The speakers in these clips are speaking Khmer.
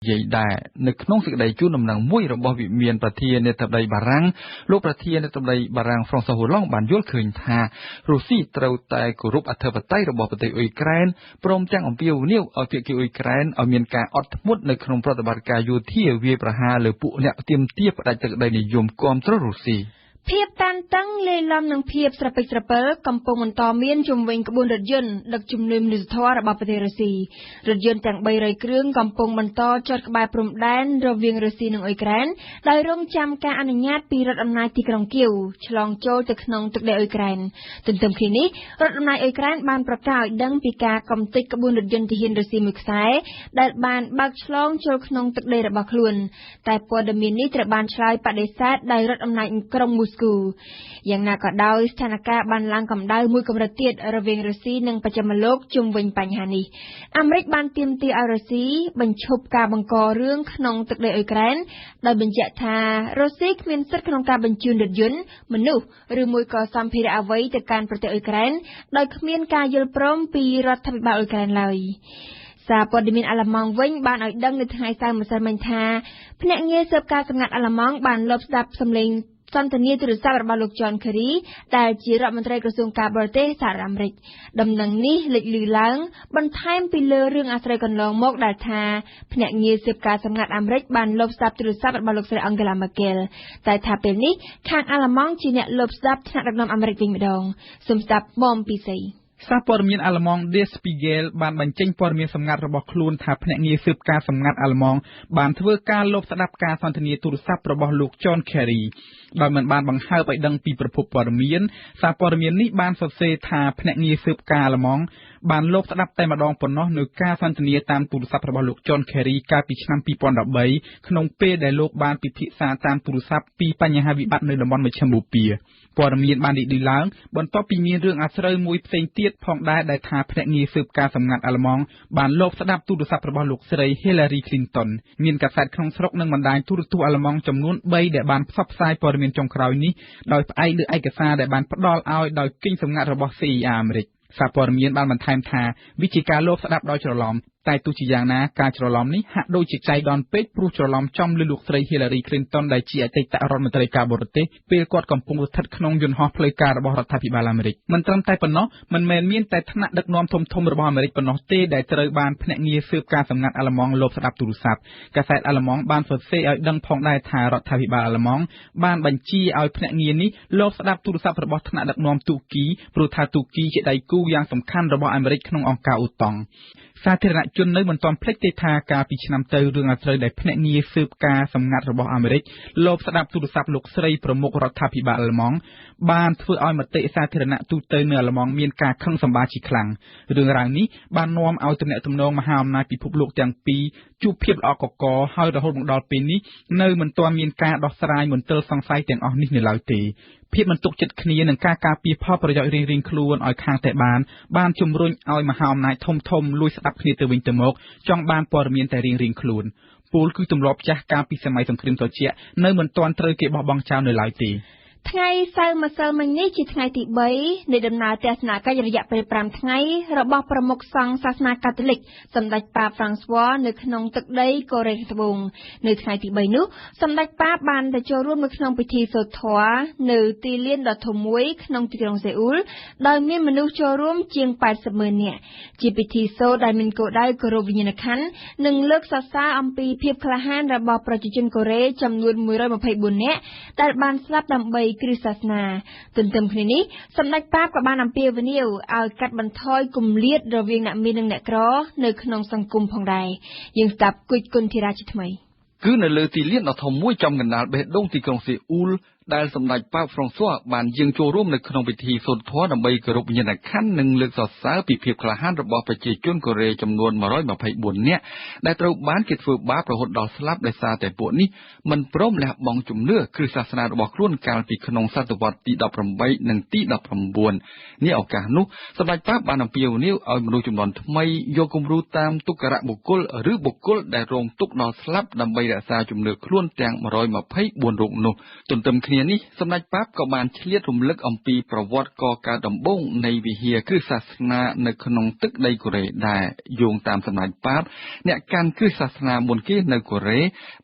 យាយដែរនៅក្នុងសេចក្តីជូនដំណឹងមួយរបស់វិមានប្រធានាធិបតីបារាំងលោកប្រធានាធិបតីបារាំង François Hollande បានយល់ឃើញថារុស្ស៊ីត្រូវតែគោរពអធិបតេយ្យរបស់ប្រទេសអ៊ុយក្រែនព្រមទាំងអំពាវនាវឲ្យភាគីអ៊ុយក្រែនឲ្យមានការអត់ធ្មត់នៅក្នុងប្រតិបត្តិការយោធាវាយប្រហារលើពួកអ្នកទាមទារផ្ដាច់ទឹកដីនិយមគាំទ្ររុស្ស៊ីភាពតានតឹងលេីឡំនឹងភាពស្រពេចស្រពិលកំពុងបន្តមានជំវិញក្បួនរថយន្តដឹកជំនួយមនុស្សធម៌របស់ប្រទេសរុស្ស៊ីរថយន្តទាំង300គ្រឿងកំពុងបន្តចតក្បែរព្រំដែនរវាងរុស្ស៊ីនិងអ៊ុយក្រែនដោយរងចាំការអនុញ្ញាតពីរដ្ឋអំណាចទីក្រុងគៀវឆ្លងចូលទៅក្នុងទឹកដីអ៊ុយក្រែនទន្ទឹមគ្នានេះរដ្ឋអំណាចអ៊ុយក្រែនបានប្រកាសឲ្យដឹងពីការកំទេចក្បួនរថយន្តទាហានរុស្ស៊ីមួយខ្សែដែលបានបើកឆ្លងចូលក្នុងទឹកដីរបស់ខ្លួនតែព័ត៌មាននេះត្រូវបានឆ្លើយបដិសេធដោយរដ្ឋអំណាចក្រុងមូស្គូយ៉ាងណាក៏ដោយស្ថានភាពបានឡើងកម្ដៅមួយកម្រិតទៀតរវាងរុស្ស៊ីនិងបច្ចិមលោកជុំវិញបញ្ហានេះអាមេរិកបានទាមទារឲ្យរុស្ស៊ីបញ្ឈប់ការបង្ករឿងក្នុងទឹកដីអ៊ុយក្រែនដោយបញ្ជាក់ថារុស្ស៊ីគ្មានសិទ្ធិក្នុងការបញ្ជូនរថយន្តមនុស្សឬមួយក៏សម្ភារៈអ្វីទៅកាន់ប្រទេសអ៊ុយក្រែនដោយគ្មានការយល់ព្រមពីរដ្ឋាភិបាលអ៊ុយក្រែនឡើយសារព័ត៌មានអាល្លឺម៉ង់វិញបានឲ្យដឹងនៅថ្ងៃសៅរ៍ម្សិលមិញថាភ្នាក់ងារស៊ើបការសម្ងាត់អាល្លឺម៉ង់បានលបស្ដាប់សំឡេងសន្ទនាទូរស័ព្ទរបស់លោក John Kerry ដែលជារដ្ឋមន្ត្រីក្រសួងការបរទេសសហរដ្ឋអាមេរិកដំណឹងនេះលេចលឺឡើងបន្ថែមពីលើរឿងអាស្រ័យកន្លងមកដែលថាភ្នាក់ងារស៊ើបការសម្ងាត់អាមេរិកបានលបស្ដាប់ទូរស័ព្ទរបស់លោកស្រី Angela Merkel តែថាពេលនេះខាងអាល្លឺម៉ង់ជាអ្នកលបស្ដាប់ថ្នាក់ដឹកនាំអាមេរិកវិញម្ដងសូមស្ដាប់មុំពីសីសារព័ត៌មានអាល្លឺម៉ង់ Der Spiegel បានបញ្ចេញព័ត៌មានសម្ងាត់របស់ខ្លួនថាភ្នាក់ងារស៊ើបការសម្ងាត់អាល្លឺម៉ង់បានធ្វើការលបស្ដាប់ការសន្ទនាទូរស័ព្ទរបស់លោក John Kerry ដោយមិនបានបង្ហើបឲ្យដឹងពីប្រភពព័ត៌មានសារព័ត៌មាននេះបានសរសេរថាភ្នាក់ងារស៊ើបការអាល្លឺម៉ង់បានលបស្ដាប់តែម្ដងប៉ុណ្ណោះនៅការសន្ទនាតាមទូរស័ព្ទរបស់លោក John Kerry កាលពីឆ្នាំ2013ក្នុងពេលដែលលោកបានពិភាក្សាតាមទូរស័ព្ទពីបញ្ហាវិបត្តិនៅតំបន់មជ្ឈមបូព៌ាព័ត៌មានបាននិយាយឡើងបន្ទាប់ពីមានរឿងអាស្រូវមួយផ្សេងទៀតផងដែរដែលថាភ្នាក់ងារស៊ើបការសម្ងាត់អាល្លឺម៉ង់បានលបស្ដាប់ទូរស័ព្ទរបស់លោកស្រី Hillary Clinton មានកាសែតក្នុងស្រុកនិងបណ្ដាញទូរទស្សន៍អាល្លឺម៉ង់ចំនួន3ដែលបានផ្សព្វផ្សាយព័ត៌មានចុងក្រោយនេះដោយផ្អែកលើឯកសារដែលបានផ្ដល់ឲ្យដោយគិញសម្ងាត់របស់ CIA អាមេរិកសារព័ត៌មានបានបន្ថែមថាវាជាការលបស្ដាប់ដោយច្រឡំតែទោះជាយ៉ាងណាការច្រឡំនេះហាក់ដូចជាចៃដន្យពេកព្រោះច្រឡំចំលើលោកស្រី Hillary Clinton ដែលជាអតីតរដ្ឋមន្ត្រីការបរទេសពេលគាត់កំពុងស្ថិតក្នុងយន្តហោះផ្លូវការរបស់រដ្ឋាភិបាលអាមេរិកមិនត្រឹមតែប៉ុណ្ណោះមិនមែនមានតែថ្នាក់ដឹកនាំធំៗរបស់អាមេរិកប៉ុណ្ណោះទេដែលត្រូវបានភ្នាក់ងារស៊ើបការសម្ងាត់អាល្លឺម៉ង់លបស្ដាប់ទូរស័ព្ទកាសែតអាល្លឺម៉ង់បានសរសេរឲ្យដឹងផងដែរថារដ្ឋាភិបាលអាល្លឺម៉ង់បានបញ្ជាឲ្យភ្នាក់ងារនេះលបស្ដាប់ទូរស័ព្ទរបស់ថ្នាក់ដឹកនាំទូគីព្រោះថាទូគីជាដៃគូយ៉ាងសំខាន់របស់អាមេរិកក្នុងអង្គការអូតុងសាធារណជននៅមិនទាន់ភ្លេចទេថាកាលពីឆ្នាំទៅរឿងអាស្រូវដែលភ្នាក់ងារស៊ើបការសម្ងាត់របស់អាមេរិកលបស្ដាប់ទូរស័ព្ទលោកស្រីប្រមុខរដ្ឋាភិបាលអាល្លឺម៉ង់បានធ្វើឲ្យមតិសាធារណៈទូទៅនៅអាល្លឺម៉ង់មានការខឹងសម្បារជាខ្លាំងរឿងរ៉ាវនេះបាននាំឲ្យទំនាក់ទំនងមហាអំណាចពិភពលោកទាំងពីរជួបភាពល្អកកហើយរហូតមកដល់ពេលនេះនៅមិនទាន់មានការដោះស្រាយមន្ទិលសង្ស័យទាំងអស់នេះនៅឡើយទេភាពមិនទុកចិត្តគ្នានិងការការពារផលប្រយោជន៍រៀងៗខ្លួនឲ្យខាងតែបានជំរុញឲ្យមហាអំណាចធំលួចស្ដាប់គ្នាទៅវិញទៅមកចង់បានព័ត៌មានតែរៀងៗខ្លួនពលគឺទម្លាប់ចាស់កាលពីសម័យសង្គ្រាមត្រជាក់នៅមិនទាន់ត្រូវគេបោះបង់ចោលនៅឡើយទេថ្ងៃសៅរ៍ម្សិលមិញនេះជាថ្ងៃទី3នៃដំណើរទស្សនកិច្ចរយៈពេល5ថ្ងៃរបស់ប្រមុខសង្ឃសាសនាកាតូលិកសម្ដេចប៉ាហ្វ្រាំងស្វ័រនៅក្នុងទឹកដីកូរ៉េត្បូងនៅថ្ងៃទី3នោះសម្ដេចប៉ាបានទៅចូលរួមនៅក្នុងពិធីសូត្រធម៌នៅទីលានដ៏ធំមួយក្នុងទីក្រុងសេអ៊ូលដោយមានមនុស្សចូលរួមជាង80,000នាក់ជាពិធីសូត្រដែលមានគោលដៅគោរពវិញ្ញាណក្ខន្ធនិងលើកសរសើរអំពីភាពក្លាហានរបស់ប្រជាជនកូរ៉េចំនួន124នាក់ដែលបានស្លាប់ដើម្បីគ្រិស្តសាសនាទន្ទឹមគ្នានេះសម្ដេចប៉ាក៏បានអំពាវនាវឲ្យកាត់បន្ថយគម្លាតរវាងអ្នកមាននិងអ្នកក្រនៅក្នុងសង្គមផងដែរយើងស្ដាប់គុជគុណធីរាជាថ្មីគឺនៅលើទីលានដ៏ធំមួយចំកណ្ដាលបេះដូងទីក្រុងសេអ៊ូលដែលសម្ដេចប៉ាហ្វ្រាំងស្វ័របានយាងចូលរួមនៅក្នុងពិធីសូត្រធម៌ដើម្បីគោរពវិញ្ញាណក្ខន្ធនិងលើកសរសើរពីភាពក្លាហានរបស់ប្រជាជនកូរ៉េចំនួន124នាក់ដែលត្រូវបានគេធ្វើបាបរហូតដល់ស្លាប់ដោយសារតែពួកនេះមិនព្រមលះបង់ជំនឿគ្រិស្តសាសនារបស់ខ្លួនកាលពីក្នុងសតវត្សទី18និងទី19នេះឱកាសនោះសម្ដេចប៉ាបានអំពាវនាវឲ្យមនុស្សជំនាន់ថ្មីយកគំរូតាមទុក្ករៈបុគ្គលឬបុគ្គលដែលរងទុក្ខដល់ស្លាប់ដើម្បីរក្សាជំនឿខ្លួនទាំង124រូបនោះទន្ទឹមគ្នា គ្នានេះសម្ដេចប៉ាបក៏បានឆ្លៀតរំលឹកអំពីប្រវត្តិកកើតដំបូងនៃវិហារគ្រិស្តសាសនានៅក្នុងទឹកដីកូរ៉េដែរយោងតាមសម្ដេចប៉ាបអ្នកកាន់គ្រិស្តសាសនាមុនគេនៅកូរ៉េ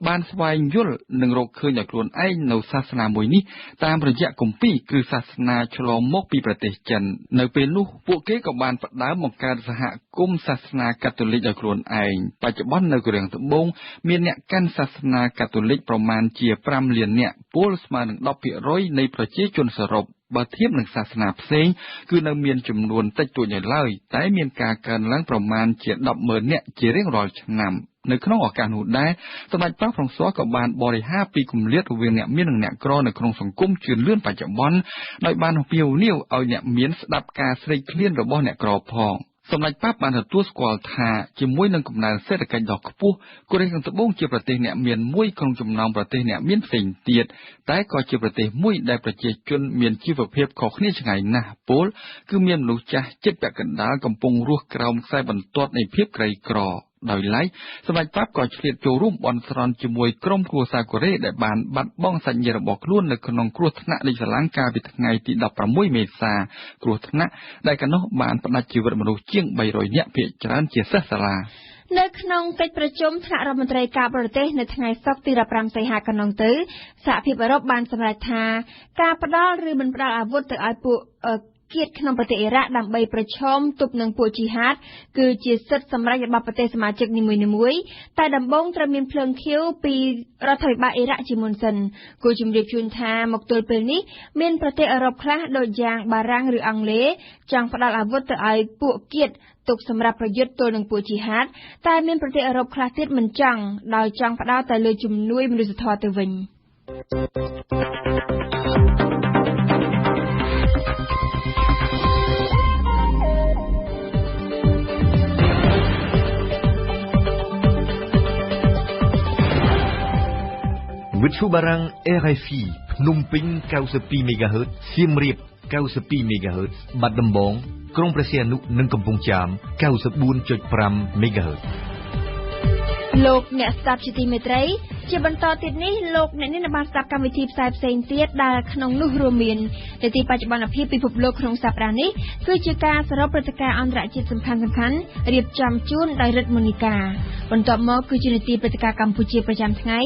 បានស្វែងយល់និងរកឃើញដោយខ្លួនឯងនៅសាសនាមួយនេះតាមរយៈគម្ពីរគ្រិស្តសាសនាឆ្លងមកពីប្រទេសចិននៅពេលនោះពួកគេក៏បានផ្ដើមបង្កើតសហគមន៍សាសនាកាតូលិកដោយខ្លួនឯងបច្ចុប្បន្ននៅកូរ៉េខាងត្បូងមានអ្នកកាន់សាសនាកាតូលិកប្រមាណជា5 លាននាក់ពលស្មើនឹង 10% នៃប្រជាជនសរុបបើធៀបនឹងសាសនាផ្សេងគឺនៅមានចំនួនតិចតួចនៅឡើយតែមានការកើនឡើងប្រមាណជា 10,000 នាក់ជារៀងរាល់ឆ្នាំនៅក្នុងឱកាសនោះដែរសម្ដេចប៉ាហ្វ្រង់ស៊ុយក៏បានបរិហារពីគម្លាតរវាងអ្នកមាននិងអ្នកក្រនៅក្នុងសង្គមជឿនលឿនបច្ចុប្បន្នដោយបានអំពាវនាវឲ្យអ្នកមានស្ដាប់ការស្រេកឃ្លានរបស់អ្នកក្រផងសម្ដេចប៉ាបបានទទួលស្គាល់ថាជាមួយនឹងកំណើនសេដ្ឋកិច្ចដ៏ខ្ពស់កូរ៉េខាងត្បូងជាប្រទេសអ្នកមានមួយក្នុងចំណោមប្រទេសអ្នកមានផ្សេងទៀតតែក៏ជាប្រទេសមួយដែលប្រជាជនមានជីវភាពខុសគ្នាឆ្ងាយណាស់ពលគឺមានមនុស្សចាស់ជិតពាក់កណ្ដាលកំពុងរស់ក្រោមខ្សែបន្ទាត់នៃភាពក្រីក្រដោយឡែកសម្ដេចប៉ាបក៏ឆ្លៀតចូលរួមបន់ស្រន់ជាមួយក្រុមគ្រួសារកូរ៉េដែលបានបាត់បង់សាច់ញាតិរបស់ខ្លួននៅក្នុងគ្រោះថ្នាក់លេខសាឡាំងកាលពីថ្ងៃទី16 មេសាគ្រោះថ្នាក់ដែលកន្នោះបានផ្តាច់ជីវិតមនុស្សជាង300នាក់ភាគច្រើនជាសិស្សសាលានៅក្នុងកិច្ចប្រជុំថ្នាក់រដ្ឋមន្ត្រីការបរទេសនៅថ្ងៃសុក្រទី15 សីហាកន្លងទៅសហភាពអឺរ៉ុបបានសម្រេចថាការផ្ដល់ឬមិនផ្ដល់អាវុធទៅឲ្យពួកគៀតក្នុងប្រទេសអ៊ីរ៉ាក់ដើម្បីប្រឈមទប់នឹងពួកជីហាតគឺជាសិទ្ធិសម្រេចរបស់ប្រទេសសមាជិកនីមួយៗតែដំបូងត្រូវមានភ្លើងខៀវពីរដ្ឋាភិបាលអ៊ីរ៉ាក់ជាមុនសិនគួរជំរាបជូនថាមកទល់ពេលនេះមានប្រទេសអឺរ៉ុបខ្លះដូចយ៉ាងបារាំងឬអង់គ្លេសចង់ផ្ដល់អាវុធទៅឲ្យពួកគៀតទុកសម្រាប់ប្រយុទ្ធទល់នឹងពួកជីហាតតែមានប្រទេសអឺរ៉ុបខ្លះទៀតមិនចង់ដោយចង់ផ្ដោតតែលើជំនួយមនុស្សធម៌ទៅវិញវិទ្យុបារាំង RFI ភ្នំពេញ 92 MHz សៀមរាប 92 MHz បាត់ដំបងក្រុងព្រះសីហនុនិងកំពង់ចាម 94.5 MHz លោកអ្នកស្ដាប់ជាទីមេត្រីជាបន្តទៀតនេះលោកអ្នកនាងបានស្ដាប់កម្មវិធីផ្សាយផ្សេងទៀតដែលក្នុងនោះរួមមាននាទីបច្ចុប្បន្នភាពពិភពលោកក្នុងសប្តាហ៍នេះគឺជាការសរុបព្រឹត្តិការណ៍អន្តរជាតិសំខាន់ៗរៀបចំជូនដោយរិទ្ធមូនីកាបន្ទាប់មកគឺជានាទីព្រឹត្តិការណ៍កម្ពុជាប្រចាំថ្ងៃ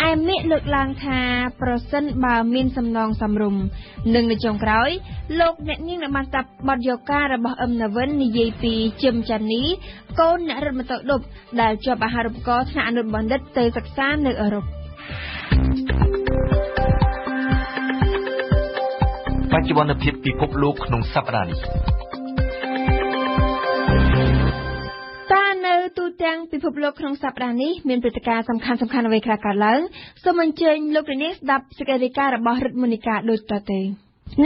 ឯមេលើកឡើងថាប្រសិនបើមានសំណងសំរុំនិងនៅចុងក្រោយលោកអ្នកនាងបានស្ដាប់បទយកការរបស់អឹមណាវិននិយាយពីជឹមចាន់នីកូនអ្នករត់ម៉ូតូឌុបដែលជាប់អាហារូបករណ៍ថ្នាក់អនុបណ្ឌិតទៅសិក្សានៅអឺរ៉ុបបច្ចុប្បន្នភាពពិភពលោកក្នុងសប្តាហ៍នេះនៅទូទាំងពិភពលោកក្នុងសប្តាហ៍នេះមានព្រឹត្តិការណ៍សំខាន់ៗអ្វីខ្លះកើតឡើងសូមអញ្ជើញលោកនាងស្ដាប់សេចក្តីរាយការណ៍របស់រិទ្ធមូនីកាដូចតទៅ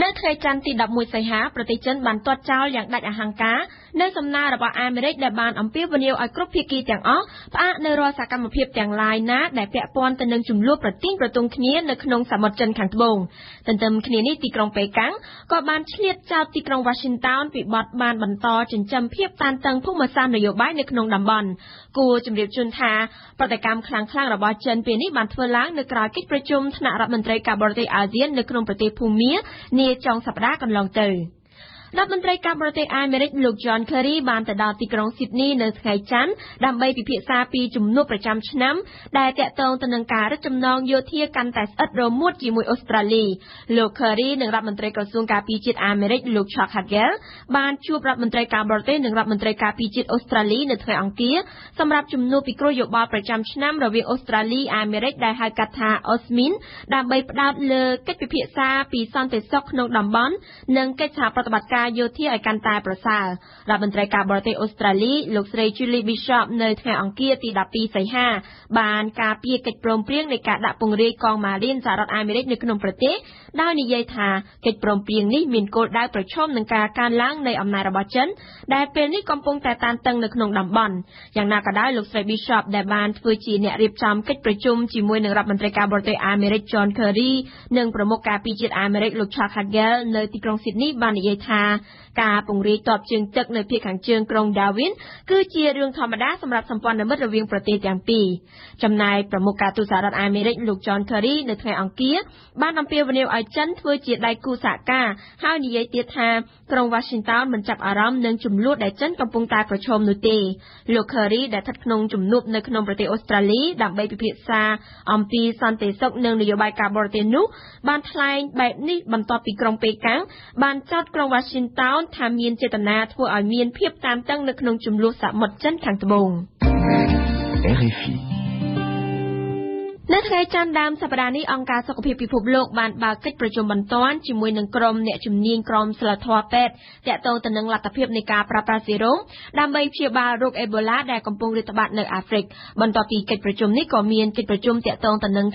នៅថ្ងៃច័ន្ទទី11សីហាប្រទេសចិនបានទាត់ចោលយ៉ាងដាច់អហង្ការនៅសំណើរបស់អាមេរិកដែលបានអំពាវនាវឲ្យគ្រប់ភាគីទាំងអស់ផ្អាកនៅរាល់សកម្មភាពទាំងឡាយណាដែលពាក់ព័ន្ធទៅនឹងជម្លោះប្រទីងប្រទង់គ្នានៅក្នុងសមុទ្រចិនខាងត្បូងទន្ទឹមគ្នានេះទីក្រុងប៉េកាំងក៏បានឆ្លៀតចោទទីក្រុង Washington ពីបទបានបន្តចិញ្ចឹមភាពតានតឹងភូមិសាស្ត្រនយោបាយនៅក្នុងតំបន់គួរជម្រាបជូនថាប្រតិកម្មខ្លាំងៗរបស់ចិនពេលនេះបានធ្វើឡើងនៅក្រៅកិច្ចប្រជុំថ្នាក់រដ្ឋមន្ត្រីការបរទេសអាស៊ាននៅក្នុងប្រទេសភូមានាចុងសប្តាហ៍កន្លងទៅរដ្ឋមន្ត្រីការបរទេសអាមេរិកលោក John Kerry បានទៅដល់ទីក្រុង Sydney នៅថ្ងៃច័ន្ទដើម្បីពិភាក្សាពីជំនួបប្រចាំឆ្នាំដែលទាក់ទងទៅនឹងការរឹតចំណងយោធាកាន់តែស្អិតរមួតជាមួយអូស្ត្រាលីលោក Kerry និងរដ្ឋមន្ត្រីក្រសួងការពារជាតិអាមេរិកលោក Chuck Hagel បានជួបរដ្ឋមន្ត្រីការបរទេសនិងរដ្ឋមន្ត្រីការពារជាតិអូស្ត្រាលីនៅថ្ងៃអង្គារសម្រាប់ជំនួបពិគ្រោះយោបល់ប្រចាំឆ្នាំរវាងអូស្ត្រាលីអាមេរិកដែលហៅកាត់ថា OSMIN ដើម្បីផ្ដោតលើកិច្ចពិភាក្សាពីសន្តិសុខក្នុងតំបន់និងកិច្ចសហប្រតិបត្តិការយោធាឲ្យកាន់តែប្រសើររដ្ឋមន្ត្រីការបរទេសអូស្ត្រាលីលោកស្រី Julie Bishop នៅថ្ងៃអង្គារទី12សីហាបានការពារកិច្ចព្រមព្រៀងនៃការដាក់ពង្រាយកងម៉ារីនសហរដ្ឋអាមេរិកនៅក្នុងប្រទេសដោយនិយាយថាកិច្ចព្រមព្រៀងនេះមានគោលដៅប្រឈមនឹងការកើនឡើងនៃអំណាចរបស់ចិនដែលពេលនេះកំពុងតែតានតឹងនៅក្នុងតំបន់យ៉ាងណាក៏ដោយលោកស្រី Bishop ដែលបានធ្វើជាអ្នករៀបចំកិច្ចប្រជុំជាមួយនឹងរដ្ឋមន្ត្រីការបរទេសអាមេរិក John Kerry និងប្រមុខការពារជាតិអាមេរិកលោក Chuck Hagel នៅទីក្រុង Sydney បាននិយាយថា ការពង្រីកតបជើងទឹកនៅភាគខាងជើងក្រុង Darwin គឺជារឿងធម្មតាសម្រាប់សម្ព័ន្ធមិត្តរវាងប្រទេសទាំងពីរចំណែកប្រមុខការទូតសហរដ្ឋអាមេរិកលោក John Kerry នៅថ្ងៃអង្គារបានអំពាវនាវឲ្យចិនធ្វើជាដៃគូសហការហើយនិយាយទៀតថាក្រុង Washington មិនចាប់អារម្មណ៍នឹងចំនួនដែលចិនកំពុងតែប្រឈមនោះទេលោក Kerry ដែលស្ថិតក្នុងជំនួបនៅក្នុងប្រទេសអូស្ត្រាលីដើម្បីពិភាក្សាអំពីសន្តិសុខនិងនយោបាយការបរទេសនោះបានថ្លែងបែបនេះបន្ទាប់ពីក្រុងប៉េកាំងបានចោទក្រុង Washington ថាមានចេតនាធ្វើឲ្យមានភាពតានតឹងនៅក្នុងជម្លោះសមុទ្រចិនខាងត្បូង RFIនៅថ្ងៃច័ន្ទដើមសប្តាហ៍នេះអង្គការសុខភាពពិភពលោកបានបើកកិច្ចប្រជុំបន្ទាន់ជាមួយនឹងក្រុមអ្នកជំនាញក្រមសីលធម៌ពេទ្យទាក់ទងទៅនឹងលទ្ធភាពនៃការប្រើប្រាស់សេរ៉ូមដើម្បីព្យាបាលរោគអេបូឡាដែលកំពុងរាតត្បាតនៅអាហ្វ្រិកបន្ទាប់ពីកិច្ចប្រជុំនេះក៏មានកិច្ចប្រជុំទាក់ទងទៅនឹង